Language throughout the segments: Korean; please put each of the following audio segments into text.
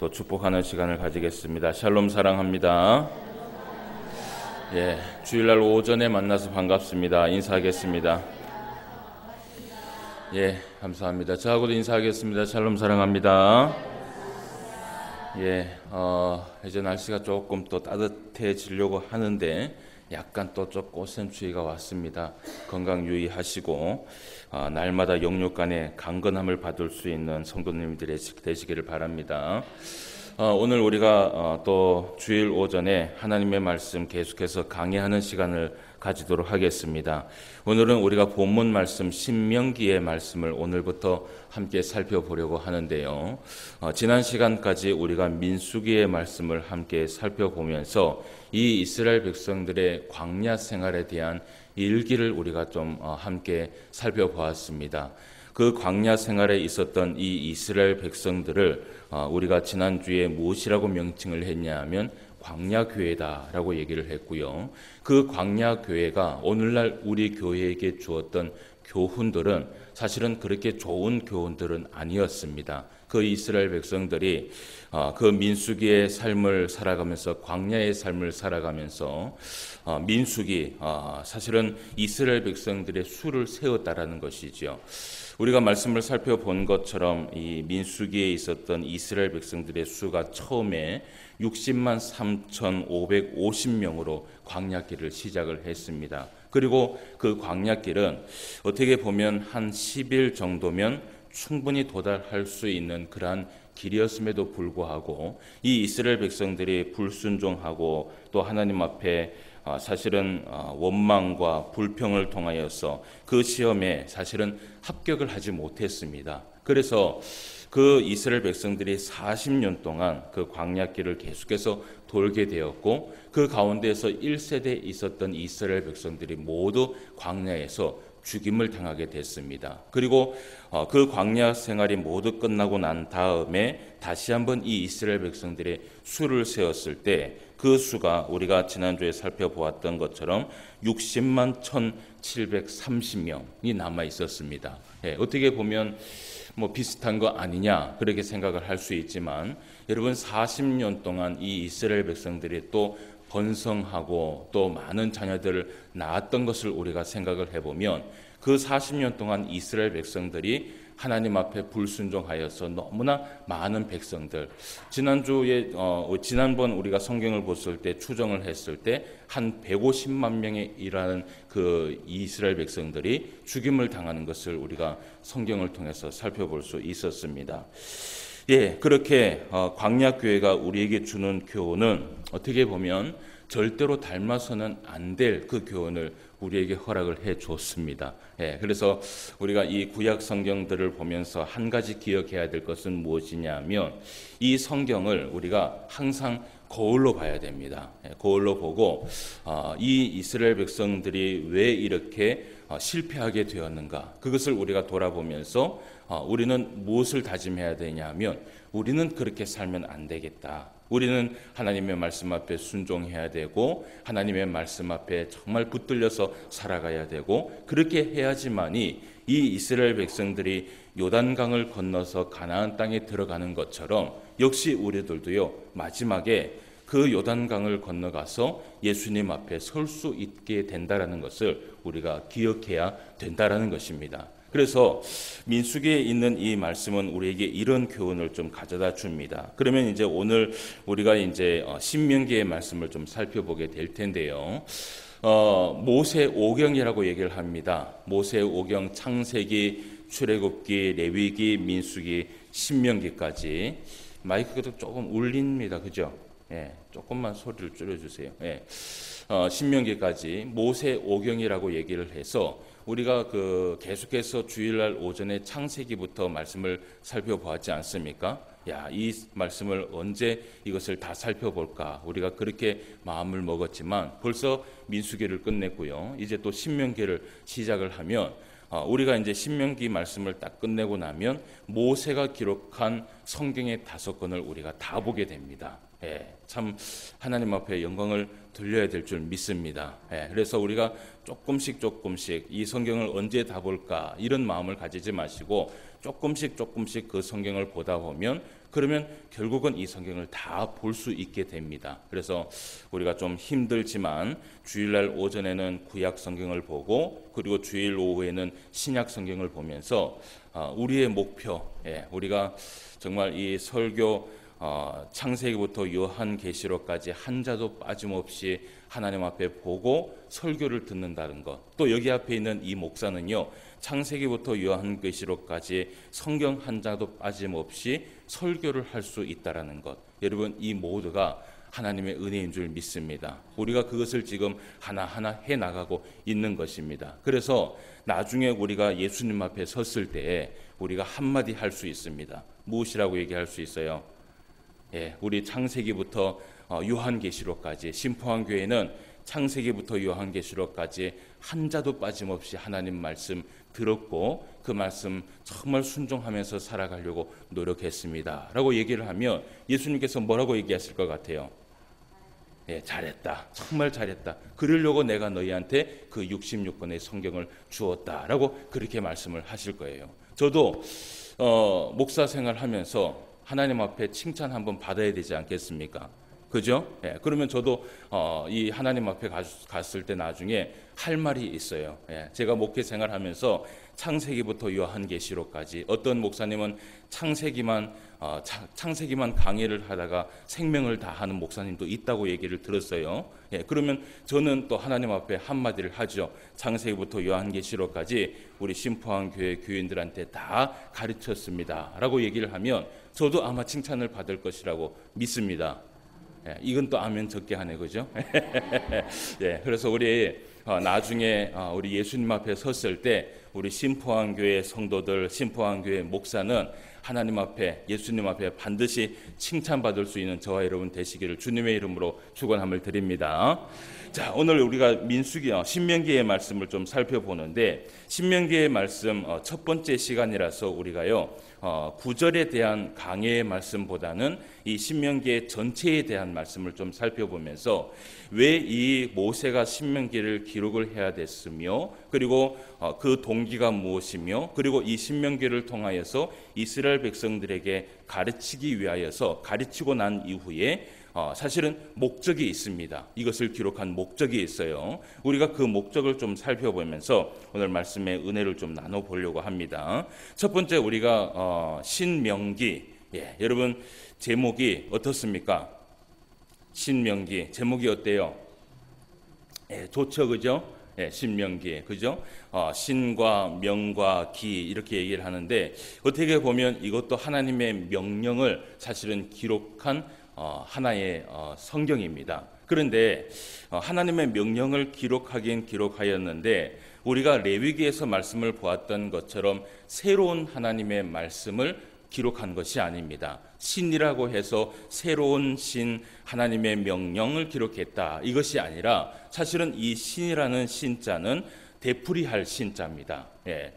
또 축복하는 시간을 가지겠습니다. 샬롬 사랑합니다. 주일날 오전에 만나서 반갑습니다. 인사하겠습니다. 감사합니다. 저하고도 인사하겠습니다. 샬롬 사랑합니다. 이제 날씨가 조금 또 따뜻해지려고 하는데 약간 또 좀 꽃샘추위가 왔습니다. 건강 유의하시고 날마다 영육간의 강건함을 받을 수 있는 성도님들이 되시기를 바랍니다. 오늘 우리가 또 주일 오전에 하나님의 말씀 계속해서 강해하는 시간을 가지도록 하겠습니다. 오늘은 우리가 본문 말씀 신명기의 말씀을 오늘부터 함께 살펴보려고 하는데요. 지난 시간까지 우리가 민수기의 말씀을 함께 살펴보면서 이 이스라엘 백성들의 광야 생활에 대한 일기를 우리가 좀 함께 살펴보았습니다. 그 광야 생활에 있었던 이 이스라엘 백성들을 우리가 지난주에 무엇이라고 명칭을 했냐 하면 광야교회다라고 얘기를 했고요. 그 광야교회가 오늘날 우리 교회에게 주었던 교훈들은 사실은 그렇게 좋은 교훈들은 아니었습니다. 그 이스라엘 백성들이 그 민수기의 삶을 살아가면서 광야의 삶을 살아가면서 민수기 사실은 이스라엘 백성들의 수를 세웠다라는 것이죠. 우리가 말씀을 살펴본 것처럼 이 민수기에 있었던 이스라엘 백성들의 수가 처음에 60만 3,550명으로 광야길을 시작을 했습니다. 그리고 그 광야길은 어떻게 보면 한 10일 정도면 충분히 도달할 수 있는 그러한 길이었음에도 불구하고 이 이스라엘 백성들이 불순종하고 또 하나님 앞에 사실은 원망과 불평을 통하여서 그 시험에 사실은 합격을 하지 못했습니다. 그래서 그 이스라엘 백성들이 40년 동안 그 광야길을 계속해서 돌게 되었고 그 가운데에서 1세대에 있었던 이스라엘 백성들이 모두 광야에서 죽임을 당하게 됐습니다. 그리고 그 광야 생활이 모두 끝나고 난 다음에 다시 한번 이 이스라엘 백성들의 수를 세웠을 때 그 수가 우리가 지난주에 살펴보았던 것처럼 60만 1,730명이 남아 있었습니다. 어떻게 보면 비슷한 거 아니냐 그렇게 생각을 할 수 있지만 여러분 40년 동안 이 이스라엘 백성들이 또 번성하고 또 많은 자녀들을 낳았던 것을 우리가 생각을 해보면 그 40년 동안 이스라엘 백성들이 하나님 앞에 불순종하여서 너무나 많은 백성들 지난번 우리가 성경을 봤을 때 추정을 했을 때 한 150만 명에 이르는 그 이스라엘 백성들이 죽임을 당하는 것을 우리가 성경을 통해서 살펴볼 수 있었습니다. 그렇게 광야교회가 우리에게 주는 교훈은 어떻게 보면 절대로 닮아서는 안 될 그 교훈을 우리에게 허락을 해 줬습니다. 그래서 우리가 이 구약 성경들을 보면서 한 가지 기억해야 될 것은 무엇이냐면 이 성경을 우리가 항상 거울로 봐야 됩니다. 거울로 보고 이 이스라엘 백성들이 왜 이렇게 실패하게 되었는가 그것을 우리가 돌아보면서 우리는 무엇을 다짐해야 되냐면 우리는 그렇게 살면 안 되겠다. 우리는 하나님의 말씀 앞에 순종해야 되고 하나님의 말씀 앞에 정말 붙들려서 살아가야 되고 그렇게 해야지만이 이 이스라엘 백성들이 요단강을 건너서 가나안 땅에 들어가는 것처럼 역시 우리들도요 마지막에 그 요단강을 건너가서 예수님 앞에 설 수 있게 된다라는 것을 우리가 기억해야 된다라는 것입니다. 그래서 민수기에 있는 이 말씀은 우리에게 이런 교훈을 좀 가져다 줍니다. 그러면 이제 오늘 우리가 이제 신명기의 말씀을 좀 살펴보게 될 텐데요. 모세 오경이라고 얘기를 합니다. 모세 오경 창세기, 출애굽기, 레위기, 민수기, 신명기까지 마이크가 조금 울립니다. 그죠? 조금만 소리를 줄여주세요. 신명기까지 모세 오경이라고 얘기를 해서 우리가 계속해서 주일날 오전에 창세기부터 말씀을 살펴보았지 않습니까? 이 말씀을 언제 이것을 다 살펴볼까? 우리가 그렇게 마음을 먹었지만 벌써 민수기를 끝냈고요. 이제 또 신명기를 시작을 하면 우리가 이제 신명기 말씀을 딱 끝내고 나면 모세가 기록한 성경의 5권을 우리가 다 보게 됩니다. 참 하나님 앞에 영광을 돌려야 될 줄 믿습니다. 그래서 우리가 조금씩 이 성경을 언제 다 볼까 이런 마음을 가지지 마시고 조금씩 그 성경을 보다 보면 그러면 결국은 이 성경을 다 볼 수 있게 됩니다. 그래서 우리가 좀 힘들지만 주일날 오전에는 구약 성경을 보고 그리고 주일 오후에는 신약 성경을 보면서 우리의 목표, 우리가 정말 이 설교 창세기부터 요한계시록까지 한 자도 빠짐없이 하나님 앞에 보고 설교를 듣는다는 것. 또 여기 앞에 있는 이 목사는요, 창세기부터 요한계시록까지 성경 한 자도 빠짐없이 설교를 할 수 있다라는 것. 여러분, 이 모두가 하나님의 은혜인 줄 믿습니다. 우리가 그것을 지금 하나하나 해나가고 있는 것입니다. 그래서 나중에 우리가 예수님 앞에 섰을 때 우리가 한마디 할 수 있습니다. 무엇이라고 얘기할 수 있어요? 우리 창세기부터 요한계시록까지, 신포항교회는 창세기부터 요한계시록까지 한 자도 빠짐없이 하나님 말씀 들었고 그 말씀 정말 순종하면서 살아가려고 노력했습니다 라고 얘기를 하면 예수님께서 뭐라고 얘기하실 것 같아요? 잘했다, 정말 잘했다, 그러려고 내가 너희한테 그 66권의 성경을 주었다 라고 그렇게 말씀을 하실 거예요. 저도 목사 생활하면서 하나님 앞에 칭찬 한번 받아야 되지 않겠습니까? 그죠? 그러면 저도 이 하나님 앞에 갔을 때 나중에 할 말이 있어요. 제가 목회 생활하면서 창세기부터 요한계시록까지, 어떤 목사님은 창세기만 강의를 하다가 생명을 다하는 목사님도 있다고 얘기를 들었어요. 그러면 저는 또 하나님 앞에 한마디를 하죠. 창세기부터 요한계시록까지 우리 신포항교회 교인들한테 다 가르쳤습니다 라고 얘기를 하면 저도 아마 칭찬을 받을 것이라고 믿습니다. 이건 또 아멘 적게 하네, 그죠? 그래서 우리 나중에 우리 예수님 앞에 섰을 때 우리 신포항교회 성도들, 신포항교회 목사는 하나님 앞에, 예수님 앞에 반드시 칭찬받을 수 있는 저와 여러분 되시기를 주님의 이름으로 축원함을 드립니다. 자, 오늘 우리가 신명기의 말씀을 좀 살펴보는데, 신명기의 말씀 첫 번째 시간이라서 우리가요, 구절에 대한 강해의 말씀보다는 이 신명기의 전체에 대한 말씀을 좀 살펴보면서 왜 이 모세가 신명기를 기록을 해야 됐으며, 그리고 그 동기가 무엇이며, 그리고 이 신명기를 통하여서 이스라엘 백성들에게 가르치고 난 이후에 사실은 목적이 있습니다. 이것을 기록한 목적이 있어요. 우리가 그 목적을 좀 살펴보면서 오늘 말씀의 은혜를 좀 나눠보려고 합니다. 첫 번째, 우리가 신명기, 여러분 제목이 어떻습니까? 신명기 제목이 어때요? 좋죠, 그죠? 신명기, 그죠? 신과 명과 기 이렇게 얘기를 하는데, 어떻게 보면 이것도 하나님의 명령을 사실은 기록한 하나의 성경입니다. 그런데 하나님의 명령을 기록하긴 기록하였는데, 우리가 레위기에서 말씀을 보았던 것처럼 새로운 하나님의 말씀을 기록한 것이 아닙니다. 신이라고 해서 새로운 신, 하나님의 명령을 기록했다, 이것이 아니라 사실은 이 신이라는 신자는 되풀이할 신자입니다.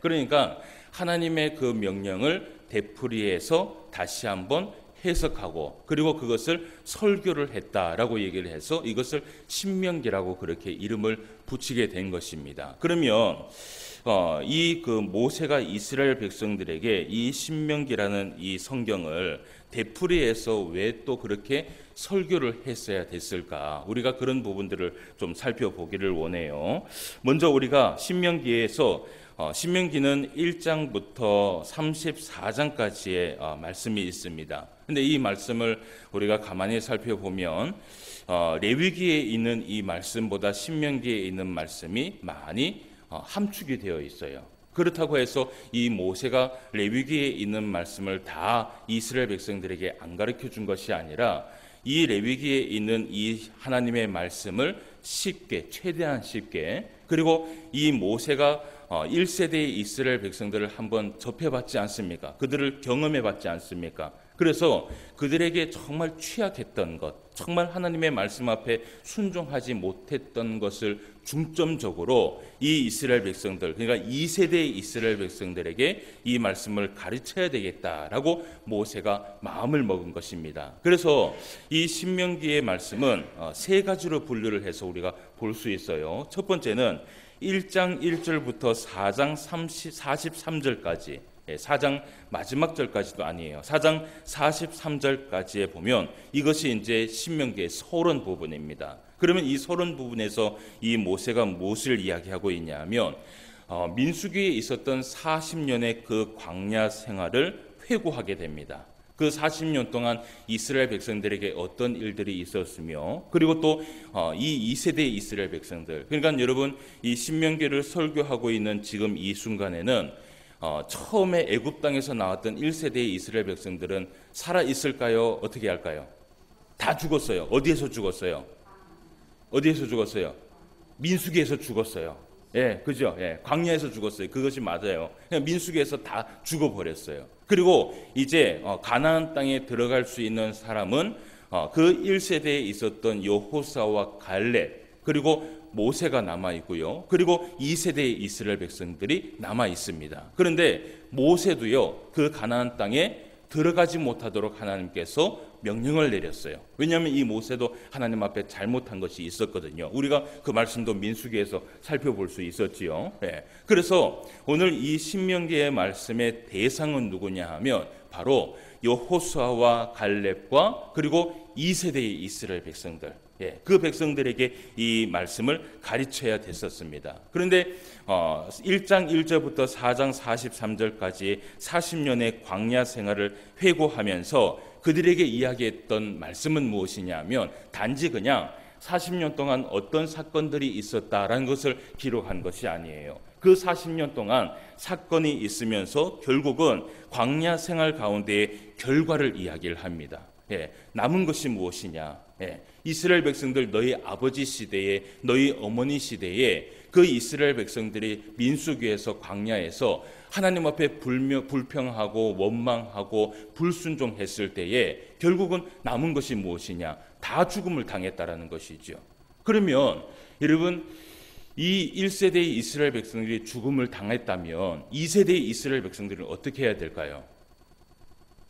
그러니까 하나님의 그 명령을 되풀이해서 다시 한번 해석하고, 그리고 그것을 설교를 했다라고 얘기를 해서 이것을 신명기라고 그렇게 이름을 붙이게 된 것입니다. 그러면 이 그 모세가 이스라엘 백성들에게 이 신명기라는 이 성경을 되풀이해서 왜 또 그렇게 설교를 했어야 됐을까? 우리가 그런 부분들을 좀 살펴보기를 원해요. 먼저 우리가 신명기에서 신명기는 1장부터 34장까지의 말씀이 있습니다. 근데 이 말씀을 우리가 가만히 살펴보면 레위기에 있는 이 말씀보다 신명기에 있는 말씀이 많이 함축이 되어 있어요. 그렇다고 해서 이 모세가 레위기에 있는 말씀을 다 이스라엘 백성들에게 안 가르쳐 준 것이 아니라 이 레위기에 있는 이 하나님의 말씀을 쉽게, 최대한 쉽게, 그리고 이 모세가 1세대의 이스라엘 백성들을 한번 접해봤지 않습니까? 그들을 경험해봤지 않습니까? 그래서 그들에게 정말 취약했던 것, 정말 하나님의 말씀 앞에 순종하지 못했던 것을 중점적으로 이 이스라엘 백성들, 그러니까 2세대의 이스라엘 백성들에게 이 말씀을 가르쳐야 되겠다라고 모세가 마음을 먹은 것입니다. 그래서 이 신명기의 말씀은 세 가지로 분류를 해서 우리가 볼 수 있어요. 첫 번째는 1장 1절부터 4장 43절까지, 4장 마지막 절까지도 아니에요. 4장 43절까지에 보면 이것이 이제 신명기의 서론 부분입니다. 그러면 이 서론 부분에서 이 모세가 무엇을 이야기하고 있냐면 민수기에 있었던 40년의 그 광야 생활을 회고하게 됩니다. 그 40년 동안 이스라엘 백성들에게 어떤 일들이 있었으며, 그리고 또 이 2세대 이스라엘 백성들, 그러니까 여러분 이 신명기를 설교하고 있는 지금 이 순간에는 처음에 애굽 땅에서 나왔던 1세대의 이스라엘 백성들은 살아 있을까요? 어떻게 할까요? 다 죽었어요. 어디에서 죽었어요? 어디에서 죽었어요? 민수기에서 죽었어요. 예, 그죠? 예, 광야에서 죽었어요. 그것이 맞아요. 그냥 민수기에서 다 죽어버렸어요. 그리고 이제 가나안 땅에 들어갈 수 있는 사람은 그 1세대에 있었던 여호수아와 갈렙, 그리고 모세가 남아 있고요. 그리고 2세대의 이스라엘 백성들이 남아 있습니다. 그런데 모세도요, 그 가나안 땅에 들어가지 못하도록 하나님께서 명령을 내렸어요. 왜냐하면 이 모세도 하나님 앞에 잘못한 것이 있었거든요. 우리가 그 말씀도 민수기에서 살펴볼 수 있었지요. 네. 그래서 오늘 이 신명기의 말씀의 대상은 누구냐 하면 바로 여호수아와 갈렙과 그리고 2세대의 이스라엘 백성들, 그 백성들에게 이 말씀을 가르쳐야 됐었습니다. 그런데 1장 1절부터 4장 43절까지 40년의 광야 생활을 회고하면서 그들에게 이야기했던 말씀은 무엇이냐면 단지 그냥 40년 동안 어떤 사건들이 있었다라는 것을 기록한 것이 아니에요. 그 40년 동안 사건이 있으면서 결국은 광야 생활 가운데의 결과를 이야기를 합니다. 남은 것이 무엇이냐? 이스라엘 백성들, 너희 아버지 시대에, 너희 어머니 시대에 그 이스라엘 백성들이 민수기에서 광야에서 하나님 앞에 불평하고 원망하고 불순종했을 때에 결국은 남은 것이 무엇이냐? 다 죽음을 당했다라는 것이죠. 그러면 여러분, 이 1세대의 이스라엘 백성들이 죽음을 당했다면 2세대의 이스라엘 백성들은 어떻게 해야 될까요?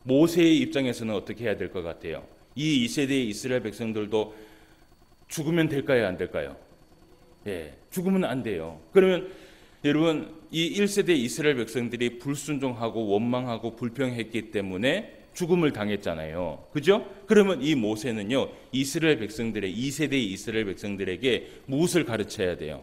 모세의 입장에서는 어떻게 해야 될 것 같아요? 이 2세대의 이스라엘 백성들도 죽으면 될까요? 안 될까요? 죽으면 안 돼요. 그러면 여러분, 이 1세대 이스라엘 백성들이 불순종하고 원망하고 불평했기 때문에 죽음을 당했잖아요. 그죠? 그러면 이 모세는요, 이스라엘 백성들의 2세대의 이스라엘 백성들에게 무엇을 가르쳐야 돼요?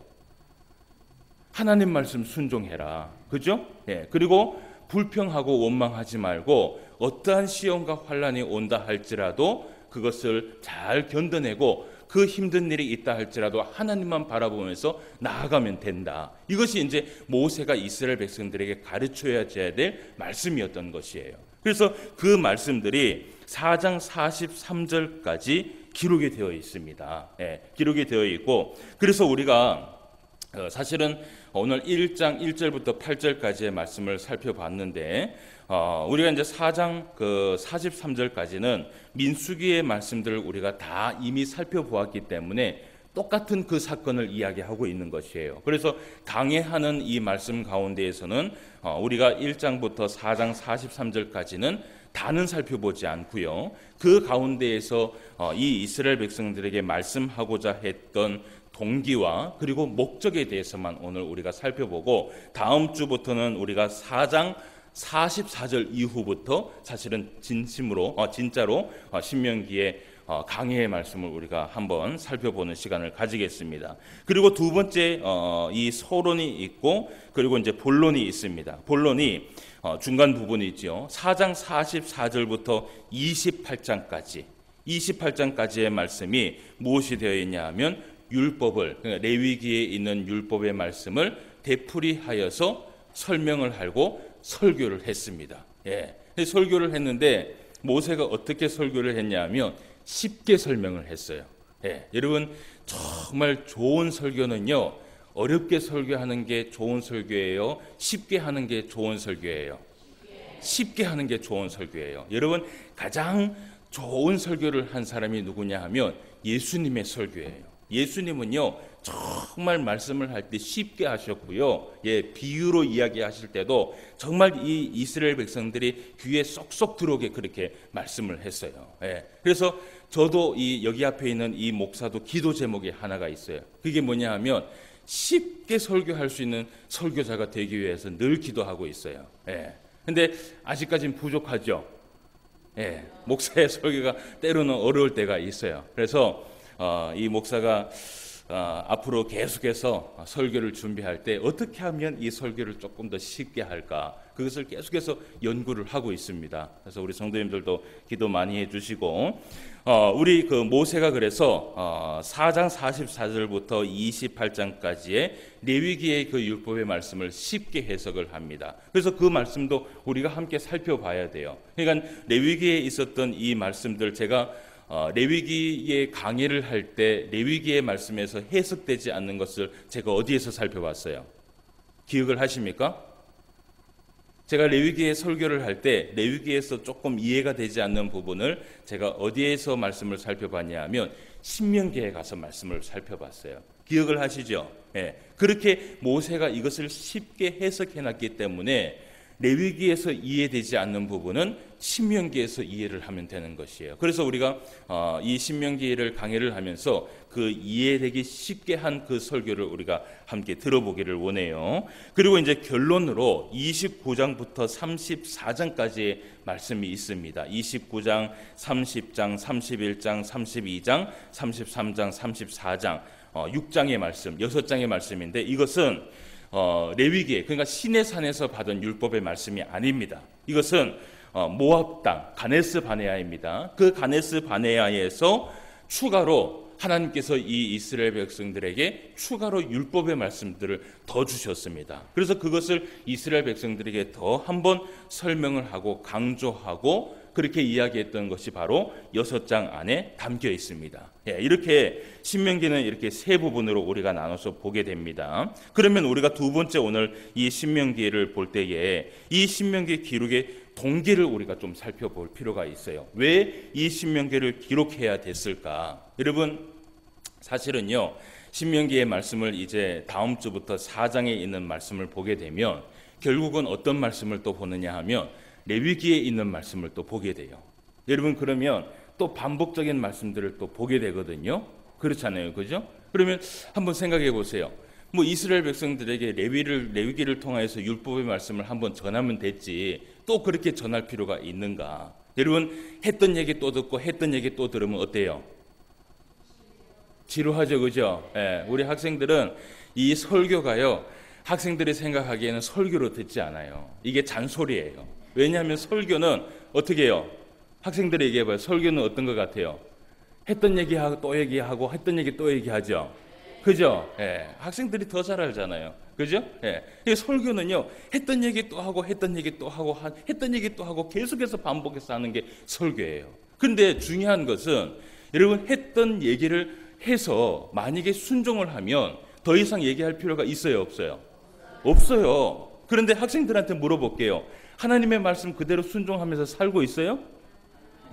하나님 말씀 순종해라. 그죠? 그리고 불평하고 원망하지 말고 어떠한 시험과 환난이 온다 할지라도 그것을 잘 견뎌내고 그 힘든 일이 있다 할지라도 하나님만 바라보면서 나아가면 된다. 이것이 이제 모세가 이스라엘 백성들에게 가르쳐야 될 말씀이었던 것이에요. 그래서 그 말씀들이 4장 43절까지 기록이 되어 있습니다. 기록이 되어 있고, 그래서 우리가 사실은 오늘 1장 1절부터 8절까지의 말씀을 살펴봤는데 우리가 이제 4장 43절까지는 민수기의 말씀들을 우리가 다 이미 살펴보았기 때문에 똑같은 그 사건을 이야기하고 있는 것이에요. 그래서 강해하는 이 말씀 가운데에서는 우리가 1장부터 4장 43절까지는 다는 살펴보지 않고요. 그 가운데에서 이 이스라엘 백성들에게 말씀하고자 했던 동기와 그리고 목적에 대해서만 오늘 우리가 살펴보고, 다음 주부터는 우리가 4장 44절 이후부터 사실은 진짜로 신명기의 강해의 말씀을 우리가 한번 살펴보는 시간을 가지겠습니다. 그리고 두 번째 이 서론이 있고, 그리고 이제 본론이 있습니다. 본론이 중간 부분이 있죠. 4장 44절부터 28장까지의 말씀이 무엇이 되어 있냐 하면 율법을, 그러니까 레위기에 있는 율법의 말씀을 되풀이하여서 설명을 하고 설교를 했습니다. 설교를 했는데 모세가 어떻게 설교를 했냐면 쉽게 설명을 했어요. 여러분, 정말 좋은 설교는요, 어렵게 설교하는 게 좋은 설교예요? 쉽게 하는 게 좋은 설교예요? 쉽게 하는 게 좋은 설교예요. 여러분, 가장 좋은 설교를 한 사람이 누구냐 하면 예수님의 설교예요. 예수님은요, 정말 말씀을 할 때 쉽게 하셨고요. 비유로 이야기하실 때도 정말 이 이스라엘 백성들이 귀에 쏙쏙 들어오게 그렇게 말씀을 했어요. 그래서 저도 여기 앞에 있는 이 목사도 기도 제목이 하나가 있어요. 그게 뭐냐 하면 쉽게 설교할 수 있는 설교자가 되기 위해서 늘 기도하고 있어요. 근데 아직까지는 부족하죠. 예, 목사의 설교가 때로는 어려울 때가 있어요. 그래서 이 목사가 앞으로 계속해서 설교를 준비할 때 어떻게 하면 이 설교를 조금 더 쉽게 할까, 그것을 계속해서 연구를 하고 있습니다. 그래서 우리 성도님들도 기도 많이 해주시고, 우리 그 모세가 그래서 4장 44절부터 28장까지의 레위기의 그 율법의 말씀을 쉽게 해석을 합니다. 그래서 그 말씀도 우리가 함께 살펴봐야 돼요. 그러니까 레위기에 있었던 이 말씀들, 제가 레위기의 강의를 할 때 레위기의 말씀에서 해석되지 않는 것을 제가 어디에서 살펴봤어요? 기억을 하십니까? 제가 레위기의 설교를 할 때 레위기에서 조금 이해가 되지 않는 부분을 제가 어디에서 말씀을 살펴봤냐 하면 신명기에 가서 말씀을 살펴봤어요. 기억을 하시죠? 예. 그렇게 모세가 이것을 쉽게 해석해놨기 때문에 레위기에서 이해되지 않는 부분은 신명기에서 이해를 하면 되는 것이에요. 그래서 우리가 이 신명기를 강의를 하면서 그 이해되기 쉽게 한 그 설교를 우리가 함께 들어보기를 원해요. 그리고 이제 결론으로 29장부터 34장까지의 말씀이 있습니다. 29장, 30장, 31장, 32장, 33장, 34장, 6장의 말씀, 6장의 말씀인데, 이것은 레위기에, 그러니까 시내산에서 받은 율법의 말씀이 아닙니다. 이것은 모압 땅 가데스 바네아입니다. 그 가데스 바네아에서 추가로 하나님께서 이 이스라엘 백성들에게 추가로 율법의 말씀들을 더 주셨습니다. 그래서 그것을 이스라엘 백성들에게 더 한번 설명을 하고 강조하고 그렇게 이야기했던 것이 바로 6장 안에 담겨 있습니다. 예, 이렇게 신명기는 이렇게 세 부분으로 우리가 나눠서 보게 됩니다. 그러면 우리가 두 번째 오늘 이 신명기를 볼 때에 이 신명기 기록의 동기를 우리가 좀 살펴볼 필요가 있어요. 왜 이 신명기를 기록해야 됐을까? 여러분, 사실은요, 신명기의 말씀을 이제 다음 주부터 4장에 있는 말씀을 보게 되면 결국은 어떤 말씀을 또 보느냐 하면 레위기에 있는 말씀을 또 보게 돼요. 여러분, 그러면 또 반복적인 말씀들을 또 보게 되거든요. 그렇잖아요, 그죠? 그러면 한번 생각해 보세요. 뭐 이스라엘 백성들에게 레위기를 통해서 율법의 말씀을 한번 전하면 됐지, 또 그렇게 전할 필요가 있는가? 여러분, 했던 얘기 또 듣고 했던 얘기 또 들으면 어때요? 지루하죠, 그죠? 예, 우리 학생들은 이 설교가요, 학생들이 생각하기에는 설교로 듣지 않아요. 이게 잔소리예요. 왜냐하면 설교는 어떻게 해요? 학생들이 얘기해봐요. 설교는 어떤 것 같아요? 했던 얘기하고 또 얘기하고 했던 얘기 또 얘기하죠. 그죠? 예, 학생들이 더 잘 알잖아요. 그죠? 예. 설교는요, 했던 얘기 또 하고 했던 얘기 또 하고 했던 얘기 또 하고 계속해서 반복해서 하는 게 설교예요. 그런데 중요한 것은 여러분, 했던 얘기를 해서 만약에 순종을 하면 더 이상 얘기할 필요가 있어요, 없어요? 없어요. 그런데 학생들한테 물어볼게요. 하나님의 말씀 그대로 순종하면서 살고 있어요?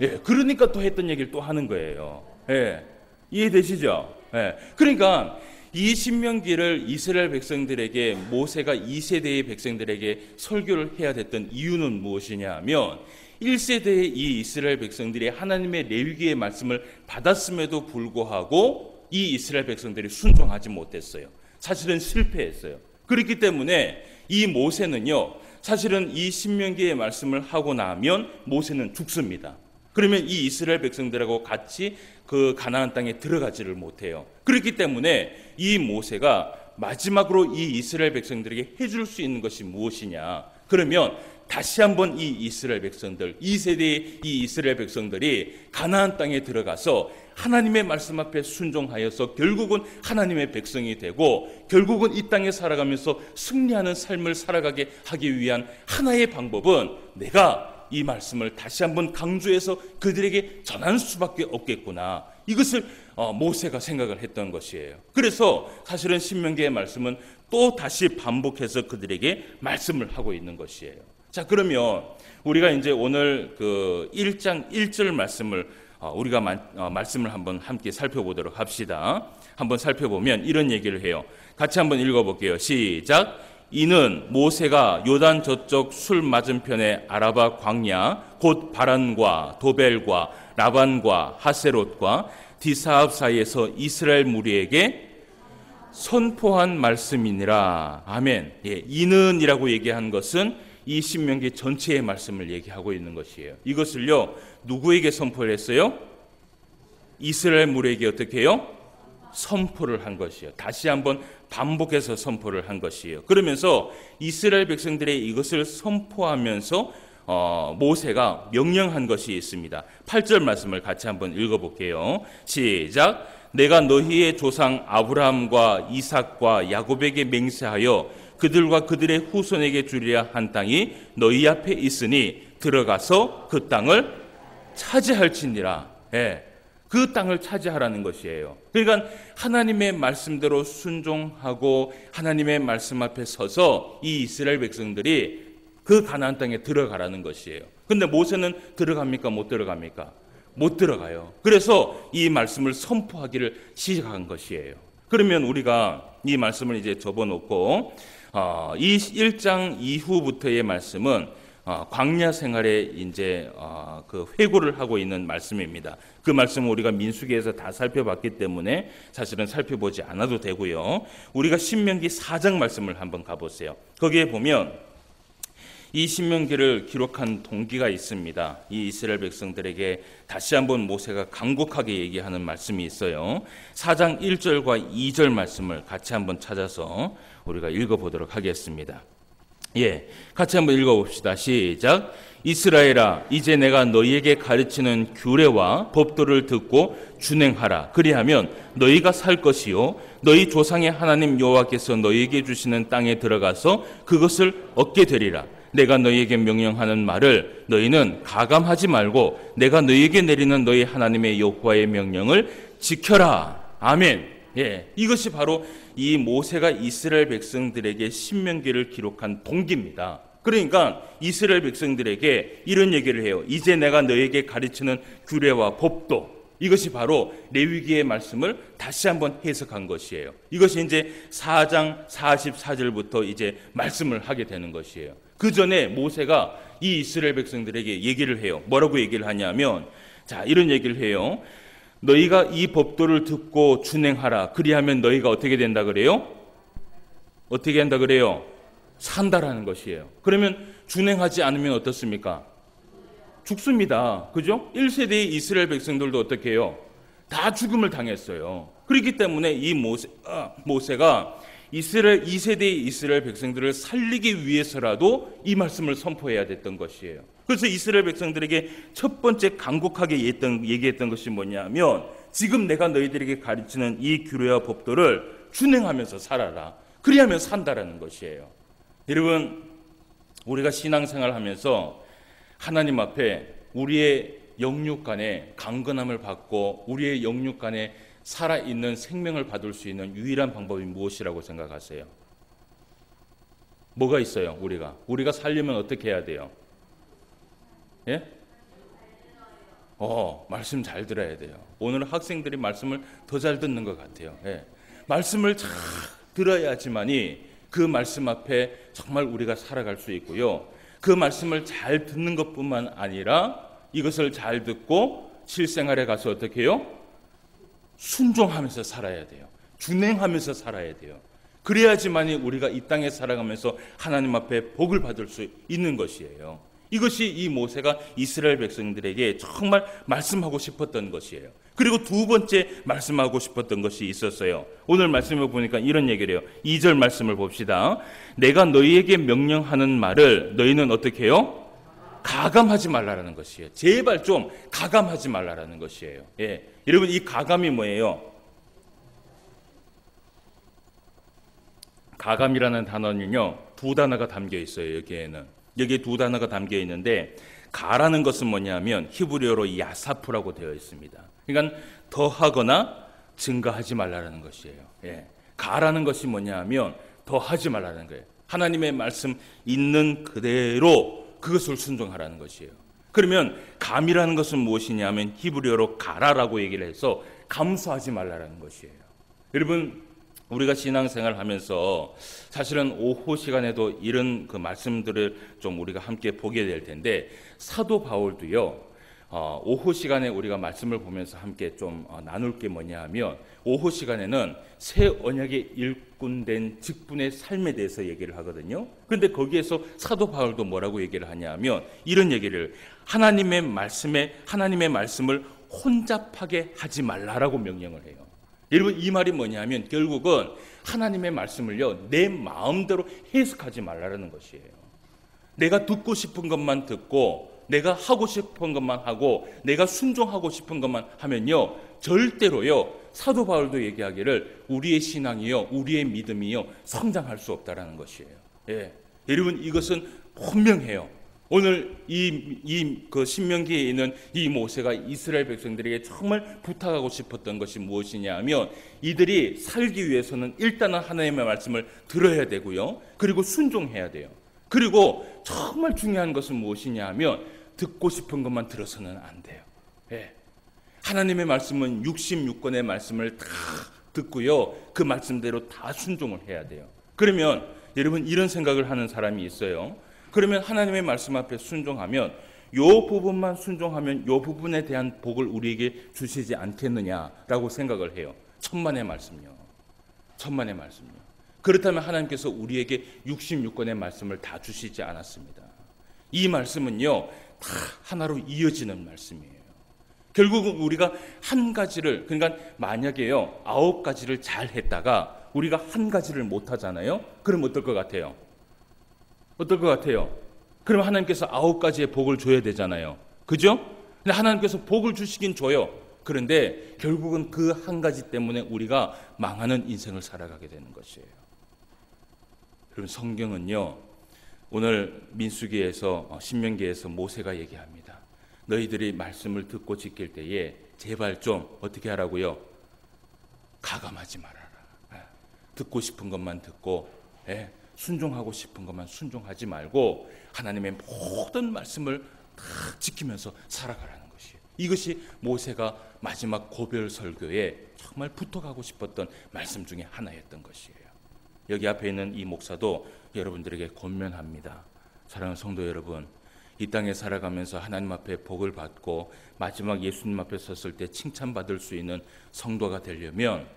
예, 그러니까 또 했던 얘기를 또 하는 거예요. 예, 이해되시죠? 예, 그러니까 이 신명기를 이스라엘 백성들에게, 모세가 2세대의 백성들에게 설교를 해야 됐던 이유는 무엇이냐 하면 1세대의 이 이스라엘 백성들이 하나님의 레위기의 말씀을 받았음에도 불구하고 이 이스라엘 백성들이 순종하지 못했어요. 사실은 실패했어요. 그렇기 때문에 이 모세는요, 사실은 이 신명기의 말씀을 하고 나면 모세는 죽습니다. 그러면 이 이스라엘 백성들하고 같이 그 가나안 땅에 들어가지를 못해요. 그렇기 때문에 이 모세가 마지막으로 이 이스라엘 백성들에게 해줄 수 있는 것이 무엇이냐? 그러면 다시 한번 이 이스라엘 백성들, 2세대의 이 이스라엘 백성들이 가나안 땅에 들어가서 하나님의 말씀 앞에 순종하여서 결국은 하나님의 백성이 되고 결국은 이 땅에 살아가면서 승리하는 삶을 살아가게 하기 위한 하나의 방법은 내가 이 말씀을 다시 한번 강조해서 그들에게 전할 수밖에 없겠구나. 이것을 모세가 생각을 했던 것이에요. 그래서 사실은 신명기의 말씀은 또 다시 반복해서 그들에게 말씀을 하고 있는 것이에요. 자, 그러면 우리가 이제 오늘 그 1장 1절 말씀을 우리가 말씀을 한번 함께 살펴보도록 합시다. 한번 살펴보면 이런 얘기를 해요. 같이 한번 읽어볼게요. 시작. 이는 모세가 요단 저쪽 술 맞은편의 아라바 광야 곧 바란과 도벨과 라반과 하세롯과 디사합 사이에서 이스라엘 무리에게 선포한 말씀이니라. 아멘. 예, 이는이라고 얘기한 것은 이 신명기 전체의 말씀을 얘기하고 있는 것이에요. 이것을요, 누구에게 선포를 했어요? 이스라엘 무리에게 어떻게 해요? 선포를 한 것이에요. 다시 한번 반복해서 선포를 한 것이에요. 그러면서 이스라엘 백성들의 이것을 선포하면서 모세가 명령한 것이 있습니다. 8절 말씀을 같이 한번 읽어볼게요. 시작. 내가 너희의 조상 아브라함과 이삭과 야곱에게 맹세하여 그들과 그들의 후손에게 주리라 한 땅이 너희 앞에 있으니 들어가서 그 땅을 차지할지니라. 예. 그 땅을 차지하라는 것이에요. 그러니까 하나님의 말씀대로 순종하고 하나님의 말씀 앞에 서서 이 이스라엘 백성들이 그 가나안 땅에 들어가라는 것이에요. 근데 모세는 들어갑니까? 못 들어갑니까? 못 들어가요. 그래서 이 말씀을 선포하기를 시작한 것이에요. 그러면 우리가 이 말씀을 이제 접어놓고 이 1장 이후부터의 말씀은 광야 생활에 이제 그 회고를 하고 있는 말씀입니다. 그 말씀은 우리가 민수기에서 다 살펴봤기 때문에 사실은 살펴보지 않아도 되고요. 우리가 신명기 4장 말씀을 한번 가보세요. 거기에 보면 이 신명기를 기록한 동기가 있습니다. 이 이스라엘 백성들에게 다시 한번 모세가 간곡하게 얘기하는 말씀이 있어요. 4장 1절과 2절 말씀을 같이 한번 찾아서 우리가 읽어보도록 하겠습니다. 예, 같이 한번 읽어봅시다. 시작. 이스라엘아, 이제 내가 너희에게 가르치는 규례와 법도를 듣고 준행하라. 그리하면 너희가 살 것이요 너희 조상의 하나님 여호와께서 너희에게 주시는 땅에 들어가서 그것을 얻게 되리라. 내가 너희에게 명령하는 말을 너희는 가감하지 말고 내가 너희에게 내리는 너희 하나님의 여호와의 명령을 지켜라. 아멘. 예, 이것이 바로 이 모세가 이스라엘 백성들에게 신명기를 기록한 동기입니다. 그러니까 이스라엘 백성들에게 이런 얘기를 해요. 이제 내가 너에게 가르치는 규례와 법도, 이것이 바로 레위기의 말씀을 다시 한번 해석한 것이에요. 이것이 이제 4장 44절부터 이제 말씀을 하게 되는 것이에요. 그 전에 모세가 이 이스라엘 백성들에게 얘기를 해요. 뭐라고 얘기를 하냐면, 자, 이런 얘기를 해요. 너희가 이 법도를 듣고 준행하라. 그리하면 너희가 어떻게 된다 그래요? 어떻게 한다 그래요? 산다라는 것이에요. 그러면 준행하지 않으면 어떻습니까? 죽습니다. 그죠? 1세대의 이스라엘 백성들도 어떻게 해요? 다 죽음을 당했어요. 그렇기 때문에 이 모세가 2세대의 이스라엘 백성들을 살리기 위해서라도 이 말씀을 선포해야 됐던 것이에요. 그래서 이스라엘 백성들에게 첫 번째 간곡하게 얘기했던 것이 뭐냐면, 지금 내가 너희들에게 가르치는 이 규례와 법도를 준행하면서 살아라. 그리하면 산다라는 것이에요. 여러분, 우리가 신앙생활 하면서 하나님 앞에 우리의 영육간에 강건함을 받고 우리의 영육간에 살아있는 생명을 받을 수 있는 유일한 방법이 무엇이라고 생각하세요? 뭐가 있어요? 우리가 살려면 어떻게 해야 돼요? 예? 말씀 잘 들어야 돼요. 오늘 학생들이 말씀을 더 잘 듣는 것 같아요. 예. 말씀을 잘 들어야지만이 그 말씀 앞에 정말 우리가 살아갈 수 있고요. 그 말씀을 잘 듣는 것뿐만 아니라 이것을 잘 듣고 실생활에 가서 어떻게 해요? 순종하면서 살아야 돼요. 준행하면서 살아야 돼요. 그래야지만이 우리가 이 땅에 살아가면서 하나님 앞에 복을 받을 수 있는 것이에요. 이것이 이 모세가 이스라엘 백성들에게 정말 말씀하고 싶었던 것이에요. 그리고 두 번째 말씀하고 싶었던 것이 있었어요. 오늘 말씀을 보니까 이런 얘기를 해요. 2절 말씀을 봅시다. 내가 너희에게 명령하는 말을 너희는 어떻게 해요? 가감하지 말라라는 것이에요. 제발 좀 가감하지 말라라는 것이에요. 예. 여러분, 이 가감이 뭐예요? 가감이라는 단어는요, 두 단어가 담겨 있어요. 여기에 두 단어가 담겨 있는데, 가라는 것은 뭐냐면 히브리어로 야사프라고 되어 있습니다. 그러니까 더하거나 증가하지 말라는 것이에요. 예. 가라는 것이 뭐냐면 더하지 말라는 거예요. 하나님의 말씀 있는 그대로 그것을 순종하라는 것이에요. 그러면 감이라는 것은 무엇이냐면 히브리어로 가라라고 얘기를 해서 감수하지 말라는 것이에요. 여러분, 우리가 신앙생활 하면서 사실은 오후 시간에도 이런 그 말씀들을 좀 우리가 함께 보게 될 텐데, 사도 바울도요, 오후 시간에 우리가 말씀을 보면서 함께 좀 나눌 게 뭐냐 하면, 오후 시간에는 새 언약의 일꾼된 직분의 삶에 대해서 얘기를 하거든요. 그런데 거기에서 사도 바울도 뭐라고 얘기를 하냐 하면 이런 얘기를, 하나님의 말씀을 혼잡하게 하지 말라라고 명령을 해요. 여러분, 이 말이 뭐냐 하면 결국은 하나님의 말씀을요, 내 마음대로 해석하지 말라라는 것이에요. 내가 듣고 싶은 것만 듣고, 내가 하고 싶은 것만 하고, 내가 순종하고 싶은 것만 하면요, 절대로요, 사도 바울도 얘기하기를 우리의 신앙이요, 우리의 믿음이요, 성장할 수 없다라는 것이에요. 예. 여러분, 이것은 분명해요. 오늘 그 신명기에 있는 이 모세가 이스라엘 백성들에게 정말 부탁하고 싶었던 것이 무엇이냐 하면, 이들이 살기 위해서는 일단은 하나님의 말씀을 들어야 되고요, 그리고 순종해야 돼요. 그리고 정말 중요한 것은 무엇이냐 하면 듣고 싶은 것만 들어서는 안 돼요. 예. 하나님의 말씀은 66권의 말씀을 다 듣고요, 그 말씀대로 다 순종을 해야 돼요. 그러면 여러분, 이런 생각을 하는 사람이 있어요. 그러면 하나님의 말씀 앞에 순종하면, 요 부분만 순종하면 요 부분에 대한 복을 우리에게 주시지 않겠느냐라고 생각을 해요. 천만의 말씀요. 천만의 말씀요. 그렇다면 하나님께서 우리에게 66권의 말씀을 다 주시지 않았습니다. 이 말씀은요, 다 하나로 이어지는 말씀이에요. 결국은 우리가 한 가지를, 그러니까 만약에요 9가지를 잘 했다가 우리가 한 가지를 못 하잖아요. 그럼 어떨 것 같아요? 어떨 것 같아요? 그럼 하나님께서 9가지의 복을 줘야 되잖아요. 그죠? 근데 하나님께서 복을 주시긴 줘요. 그런데 결국은 그 한 가지 때문에 우리가 망하는 인생을 살아가게 되는 것이에요. 그럼 성경은요, 오늘 민수기에서, 신명기에서 모세가 얘기합니다. 너희들이 말씀을 듣고 지킬 때에 제발 좀 어떻게 하라고요? 가감하지 말아라. 듣고 싶은 것만 듣고, 순종하고 싶은 것만 순종하지 말고 하나님의 모든 말씀을 다 지키면서 살아가라는 것이에요. 이것이 모세가 마지막 고별 설교에 정말 붙어가고 싶었던 말씀 중에 하나였던 것이에요. 여기 앞에 있는 이 목사도 여러분들에게 권면합니다. 사랑하는 성도 여러분, 이 땅에 살아가면서 하나님 앞에 복을 받고 마지막 예수님 앞에 섰을 때 칭찬받을 수 있는 성도가 되려면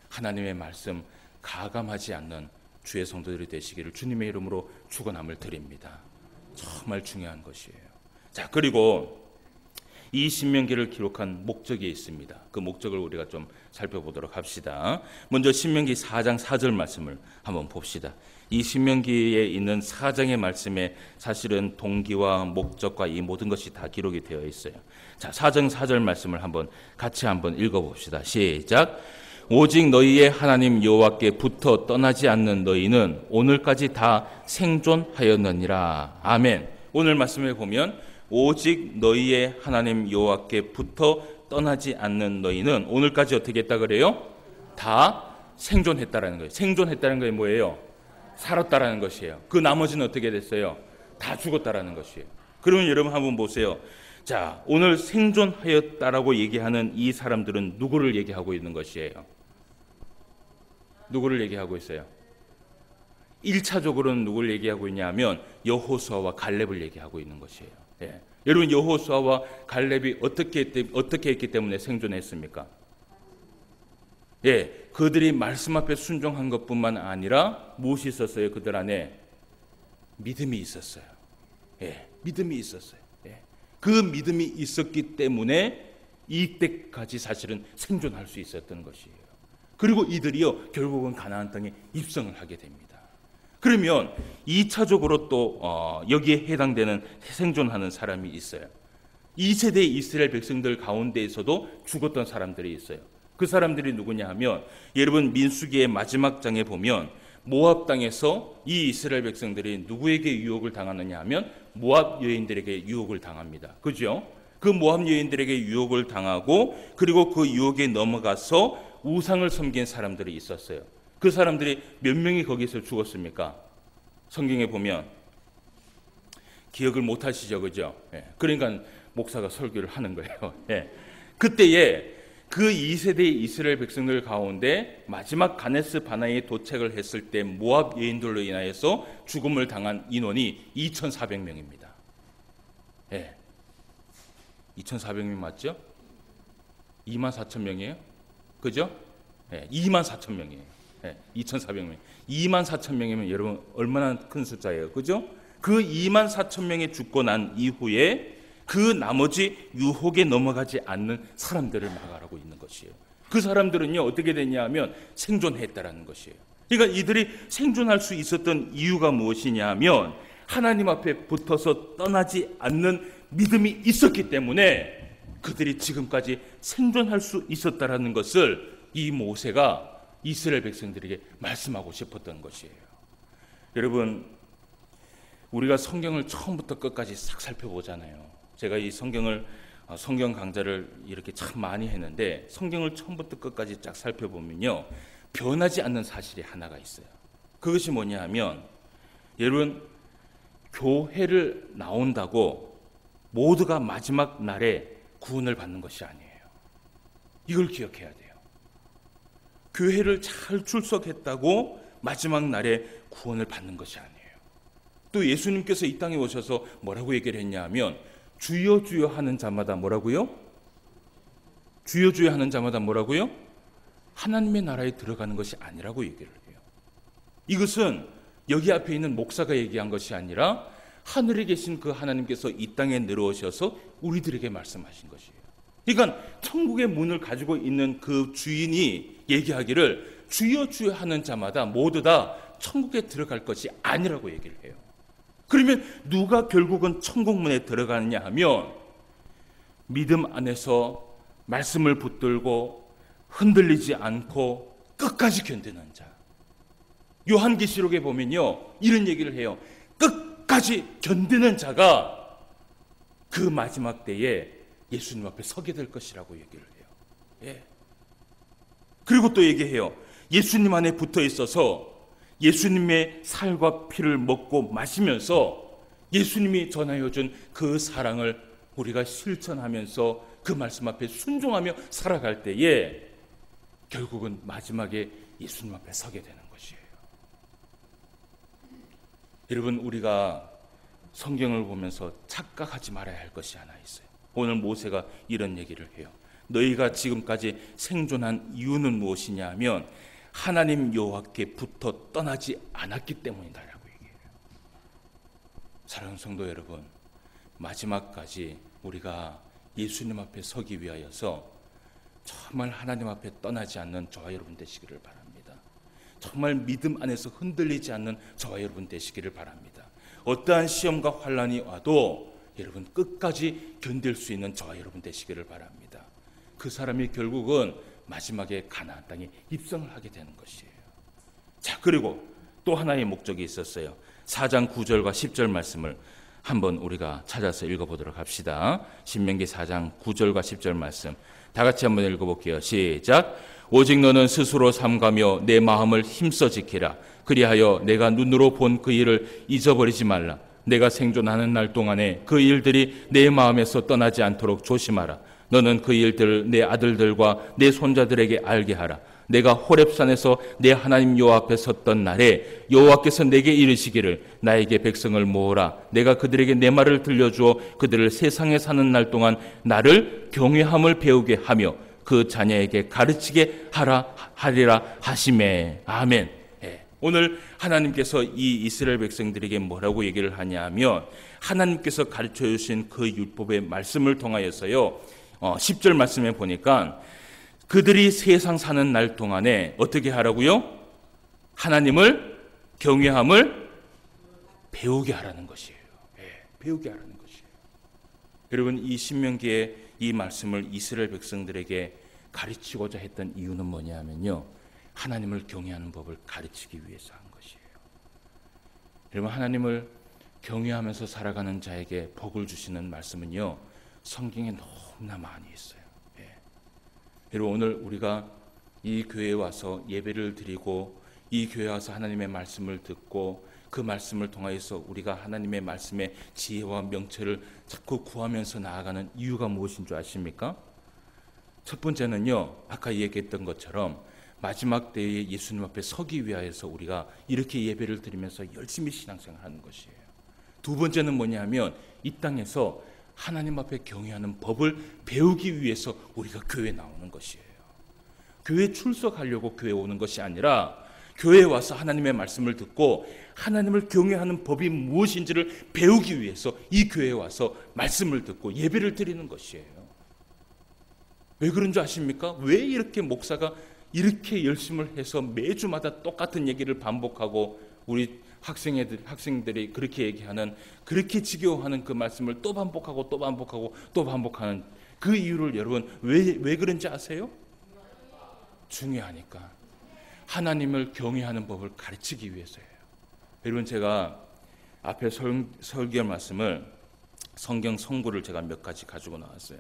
하나님의 말씀 가감하지 않는 주의 성도들이 되시기를 주님의 이름으로 축원함을 드립니다. 정말 중요한 것이에요. 자, 그리고 이 신명기를 기록한 목적이 있습니다. 그 목적을 우리가 좀 살펴보도록 합시다. 먼저 신명기 4장 4절 말씀을 한번 봅시다. 이 신명기에 있는 4장의 말씀에 사실은 동기와 목적과 이 모든 것이 다 기록이 되어 있어요. 자, 4장 4절 말씀을 같이 한번 읽어봅시다. 시작. 오직 너희의 하나님 여호와께 붙어 떠나지 않는 너희는 오늘까지 다 생존하였느니라. 아멘. 오늘 말씀에 보면 오직 너희의 하나님 여호와께 붙어 떠나지 않는 너희는 오늘까지 어떻게 했다 그래요? 다 생존했다라는 거예요. 생존했다는 게 뭐예요? 살았다라는 것이에요. 그 나머지는 어떻게 됐어요? 다 죽었다라는 것이에요. 그러면 여러분 한번 보세요. 자, 오늘 생존하였다라고 얘기하는 이 사람들은 누구를 얘기하고 있는 것이에요? 누구를 얘기하고 있어요? 1차적으로는 누구를 얘기하고 있냐면 여호수아와 갈렙을 얘기하고 있는 것이에요. 예. 여러분, 여호수아와 갈렙이 어떻게 했기 때문에 생존했습니까? 예, 그들이 말씀 앞에 순종한 것뿐만 아니라 무엇이 있었어요? 그들 안에 믿음이 있었어요. 예, 믿음이 있었어요. 예. 그 믿음이 있었기 때문에 이때까지 사실은 생존할 수 있었던 것이에요. 그리고 이들이요, 결국은 가나안 땅에 입성을 하게 됩니다. 그러면 2차적으로 또 여기에 해당되는 생존하는 사람이 있어요. 2세대 이스라엘 백성들 가운데에서도 죽었던 사람들이 있어요. 그 사람들이 누구냐 하면, 여러분 민수기의 마지막 장에 보면 모압 땅에서 이 이스라엘 백성들이 누구에게 유혹을 당하느냐 하면 모압 여인들에게 유혹을 당합니다. 그죠? 그 모압 여인들에게 유혹을 당하고, 그리고 그 유혹에 넘어가서 우상을 섬긴 사람들이 있었어요. 그 사람들이 몇 명이 거기서 죽었습니까? 성경에 보면 기억을 못 하시죠, 그죠? 예. 그러니까 목사가 설교를 하는 거예요. 예. 그때에 그 2세대 이스라엘 백성들 가운데 마지막 가네스 바나에 도착을 했을 때 모압 여인들로 인하여서 죽음을 당한 인원이 2,400명입니다. 예. 2,400명 맞죠? 24,000명이에요? 그죠? 네, 24,000명이에요. 네, 2,400명. 24,000명이면 여러분 얼마나 큰 숫자예요? 그죠? 그 24,000명이 죽고 난 이후에 그 나머지 유혹에 넘어가지 않는 사람들을 막아라고 있는 것이에요. 그 사람들은요 어떻게 됐냐 하면 생존했다라는 것이에요. 그러니까 이들이 생존할 수 있었던 이유가 무엇이냐 하면 하나님 앞에 붙어서 떠나지 않는 믿음이 있었기 때문에 그들이 지금까지 생존할 수 있었다라는 것을 이 모세가 이스라엘 백성들에게 말씀하고 싶었던 것이에요. 여러분, 우리가 성경을 처음부터 끝까지 싹 살펴보잖아요. 제가 이 성경 강좌를 이렇게 참 많이 했는데 성경을 처음부터 끝까지 쫙 살펴보면요 변하지 않는 사실이 하나가 있어요. 그것이 뭐냐 하면 여러분, 교회를 나온다고 모두가 마지막 날에 구원을 받는 것이 아니에요. 이걸 기억해야 돼요. 교회를 잘 출석했다고 마지막 날에 구원을 받는 것이 아니에요. 또 예수님께서 이 땅에 오셔서 뭐라고 얘기를 했냐 하면 주여 주여 하는 자마다 뭐라고요? 주여 주여 하는 자마다 뭐라고요? 하나님의 나라에 들어가는 것이 아니라고 얘기를 해요. 이것은 여기 앞에 있는 목사가 얘기한 것이 아니라 하늘에 계신 그 하나님께서 이 땅에 내려오셔서 우리들에게 말씀하신 것이에요. 그러니까 천국의 문을 가지고 있는 그 주인이 얘기하기를 주여 주여 하는 자마다 모두 다 천국에 들어갈 것이 아니라고 얘기를 해요. 그러면 누가 결국은 천국문에 들어가느냐 하면 믿음 안에서 말씀을 붙들고 흔들리지 않고 끝까지 견디는 자. 요한계시록에 보면요 이런 얘기를 해요. 끝까지 견디는 자가 그 마지막 때에 예수님 앞에 서게 될 것이라고 얘기를 해요. 예. 그리고 또 얘기해요. 예수님 안에 붙어 있어서 예수님의 살과 피를 먹고 마시면서 예수님이 전하여 준 그 사랑을 우리가 실천하면서 그 말씀 앞에 순종하며 살아갈 때에 결국은 마지막에 예수님 앞에 서게 되는 것이에요. 여러분, 우리가 성경을 보면서 착각하지 말아야 할 것이 하나 있어요. 오늘 모세가 이런 얘기를 해요. 너희가 지금까지 생존한 이유는 무엇이냐 하면 하나님 여호와께 붙어 떠나지 않았기 때문이다라고 얘기해요. 사랑하는 성도 여러분, 마지막까지 우리가 예수님 앞에 서기 위하여서 정말 하나님 앞에 떠나지 않는 저와 여러분 되시기를 바랍니다. 정말 믿음 안에서 흔들리지 않는 저와 여러분 되시기를 바랍니다. 어떠한 시험과 환난이 와도 여러분 끝까지 견딜 수 있는 저와 여러분 되시기를 바랍니다. 그 사람이 결국은 마지막에 가나안 땅에 입성을 하게 되는 것이에요. 자, 그리고 또 하나의 목적이 있었어요. 4장 9절과 10절 말씀을 한번 우리가 찾아서 읽어보도록 합시다. 신명기 4장 9절과 10절 말씀 다 같이 한번 읽어볼게요. 시작. 오직 너는 스스로 삼가며 내 마음을 힘써 지키라. 그리하여 내가 눈으로 본 그 일을 잊어버리지 말라. 내가 생존하는 날 동안에 그 일들이 내 마음에서 떠나지 않도록 조심하라. 너는 그 일들을 내 아들들과 내 손자들에게 알게 하라. 내가 호렙산에서 내 하나님 여호와 앞에 섰던 날에 여호와께서 내게 이르시기를 나에게 백성을 모으라. 내가 그들에게 내 말을 들려주어 그들을 세상에 사는 날 동안 나를 경외함을 배우게 하며 그 자녀에게 가르치게 하리라 하시매. 아멘. 오늘 하나님께서 이 이스라엘 백성들에게 뭐라고 얘기를 하냐 하면 하나님께서 가르쳐 주신 그 율법의 말씀을 통하여서요 10절 말씀에 보니까 그들이 세상 사는 날 동안에 어떻게 하라고요? 하나님을 경외함을 배우게 하라는 것이에요. 배우게 하라는 것이에요. 여러분, 이 신명기의 이 말씀을 이스라엘 백성들에게 가르치고자 했던 이유는 뭐냐면요, 하나님을 경외하는 법을 가르치기 위해서 한 것이에요. 여러분, 하나님을 경외하면서 살아가는 자에게 복을 주시는 말씀은요 성경에 너무나 많이 있어요. 여러분, 오늘 우리가 이 교회에 와서 예배를 드리고 이 교회에 와서 하나님의 말씀을 듣고 그 말씀을 통하여서 우리가 하나님의 말씀의 지혜와 명철을 자꾸 구하면서 나아가는 이유가 무엇인 줄 아십니까? 첫 번째는요, 아까 얘기했던 것처럼 마지막 때에 예수님 앞에 서기 위하여서 우리가 이렇게 예배를 드리면서 열심히 신앙생활하는 것이에요. 두 번째는 뭐냐면 이 땅에서 하나님 앞에 경외하는 법을 배우기 위해서 우리가 교회에 나오는 것이에요. 교회에 출석하려고 교회에 오는 것이 아니라 교회에 와서 하나님의 말씀을 듣고 하나님을 경외하는 법이 무엇인지를 배우기 위해서 이 교회에 와서 말씀을 듣고 예배를 드리는 것이에요. 왜 그런 줄 아십니까? 왜 이렇게 목사가 이렇게 열심을 해서 매주마다 똑같은 얘기를 반복하고 우리 학생들이 그렇게 얘기하는, 그렇게 지겨워하는 그 말씀을 또 반복하고 또 반복하고 또 반복하는 그 이유를 여러분 왜 그런지 아세요? 중요하니까. 하나님을 경외하는 법을 가르치기 위해서예요. 여러분, 제가 앞에 설교 말씀을 성경 성구를 제가 몇 가지 가지고 나왔어요.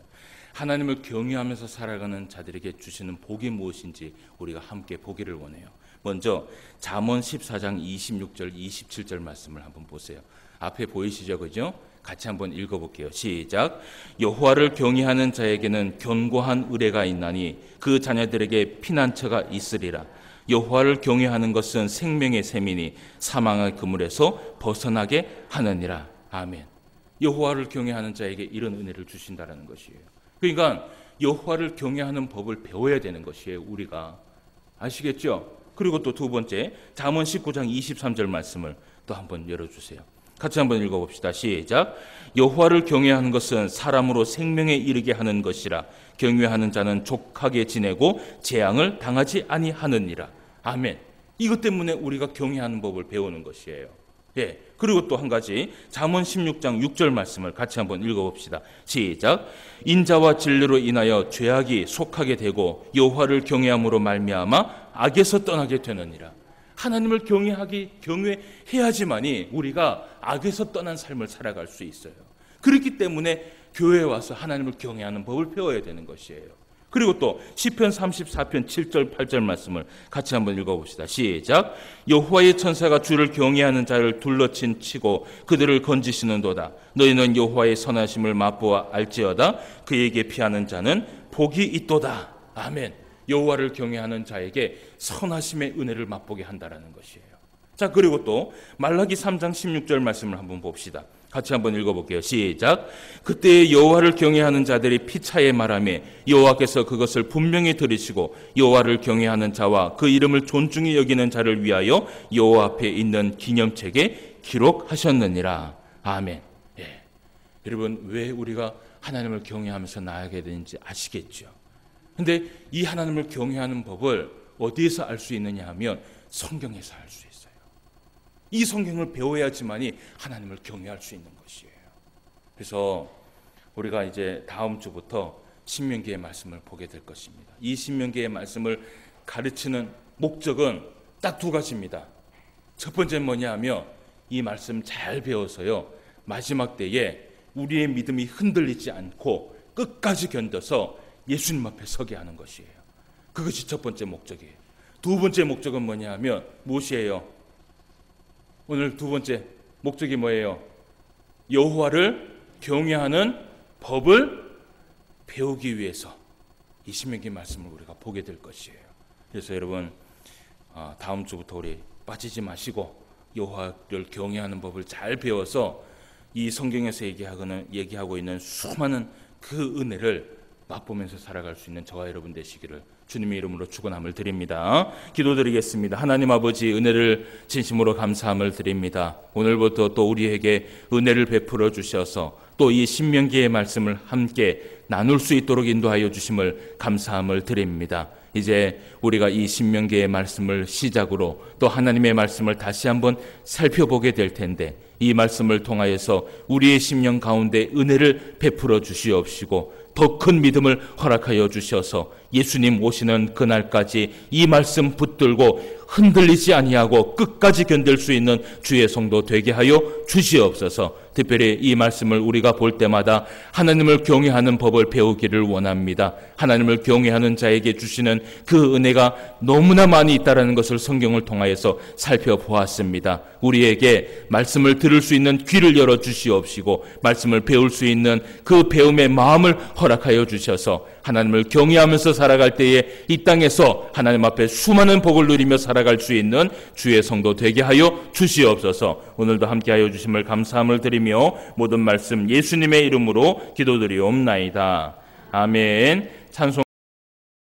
하나님을 경외하면서 살아가는 자들에게 주시는 복이 무엇인지 우리가 함께 보기를 원해요. 먼저 잠언 14장 26절 27절 말씀을 한번 보세요. 앞에 보이시죠? 그죠? 같이 한번 읽어볼게요. 시작. 여호와를 경외하는 자에게는 견고한 의뢰가 있나니 그 자녀들에게 피난처가 있으리라. 여호와를 경외하는 것은 생명의 셈이니 사망의 그물에서 벗어나게 하느니라. 아멘. 여호와를 경외하는 자에게 이런 은혜를 주신다라는 것이에요. 그러니까 여호와를 경외하는 법을 배워야 되는 것이에요. 우리가. 아시겠죠? 그리고 또 두 번째 잠언 19장 23절 말씀을 또 한번 열어주세요. 같이 한번 읽어봅시다. 시작. 여호와를 경외하는 것은 사람으로 생명에 이르게 하는 것이라. 경외하는 자는 족하게 지내고 재앙을 당하지 아니하느니라. 아멘. 이것 때문에 우리가 경외하는 법을 배우는 것이에요. 예. 그리고 또 한 가지 잠언 16장 6절 말씀을 같이 한번 읽어봅시다. 시작. 인자와 진리로 인하여 죄악이 속하게 되고 여호와를 경외함으로 말미암아 악에서 떠나게 되느니라. 하나님을 경외해야지만이 우리가 악에서 떠난 삶을 살아갈 수 있어요. 그렇기 때문에 교회에 와서 하나님을 경외하는 법을 배워야 되는 것이에요. 그리고 또 시편 34편 7절 8절 말씀을 같이 한번 읽어봅시다. 시작. 여호와의 천사가 주를 경외하는 자를 둘러친 치고 그들을 건지시는도다. 너희는 여호와의 선하심을 맛보아 알지어다. 그에게 피하는 자는 복이 있도다. 아멘. 여호와를 경외하는 자에게 선하심의 은혜를 맛보게 한다라는 것이에요. 자, 그리고 또 말라기 3장 16절 말씀을 한번 봅시다. 같이 한번 읽어볼게요. 시작. 그때 여호와를 경외하는 자들이 피차에 말하며 여호와께서 그것을 분명히 들으시고 여호와를 경외하는 자와 그 이름을 존중히 여기는 자를 위하여 여호와 앞에 있는 기념책에 기록하셨느니라. 아멘. 예. 여러분, 왜 우리가 하나님을 경외하면서 나아가게 되는지 아시겠죠? 근데 이 하나님을 경외하는 법을 어디에서 알 수 있느냐 하면 성경에서 알 수 있어요. 이 성경을 배워야지만이 하나님을 경외할 수 있는 것이에요. 그래서 우리가 이제 다음 주부터 신명기의 말씀을 보게 될 것입니다. 이 신명기의 말씀을 가르치는 목적은 딱 두 가지입니다. 첫 번째는 뭐냐 하면 이 말씀 잘 배워서요, 마지막 때에 우리의 믿음이 흔들리지 않고 끝까지 견뎌서 예수님 앞에 서게 하는 것이에요. 그것이 첫 번째 목적이에요. 두 번째 목적은 뭐냐 하면 무엇이에요? 오늘 두 번째 목적이 뭐예요? 여호와를 경외하는 법을 배우기 위해서 이 신명기 말씀을 우리가 보게 될 것이에요. 그래서 여러분, 다음 주부터 우리 빠지지 마시고 여호와를 경외하는 법을 잘 배워서 이 성경에서 얘기하고 있는 수많은 그 은혜를 맛보면서 살아갈 수 있는 저와 여러분 되시기를 주님의 이름으로 축원함을 드립니다. 기도드리겠습니다. 하나님 아버지, 은혜를 진심으로 감사함을 드립니다. 오늘부터 또 우리에게 은혜를 베풀어 주셔서 또 이 신명기의 말씀을 함께 나눌 수 있도록 인도하여 주심을 감사함을 드립니다. 이제 우리가 이 신명기의 말씀을 시작으로 또 하나님의 말씀을 다시 한번 살펴보게 될 텐데, 이 말씀을 통하여서 우리의 심령 가운데 은혜를 베풀어 주시옵시고 더 큰 믿음을 허락하여 주셔서 예수님 오시는 그날까지 이 말씀 붙들고 흔들리지 아니하고 끝까지 견딜 수 있는 주의 성도 되게 하여 주시옵소서. 특별히 이 말씀을 우리가 볼 때마다 하나님을 경외하는 법을 배우기를 원합니다. 하나님을 경외하는 자에게 주시는 그 은혜가 너무나 많이 있다는 것을 성경을 통하여서 살펴보았습니다. 우리에게 말씀을 들을 수 있는 귀를 열어 주시옵시고 말씀을 배울 수 있는 그 배움의 마음을 허락하여 주셔서 하나님을 경외하면서 살아갈 때에 이 땅에서 하나님 앞에 수많은 복을 누리며 살아갈 수 있는 주의 성도 되게 하여 주시옵소서. 오늘도 함께하여 주심을 감사함을 드리며 모든 말씀 예수님의 이름으로 기도드리옵나이다. 아멘. 찬송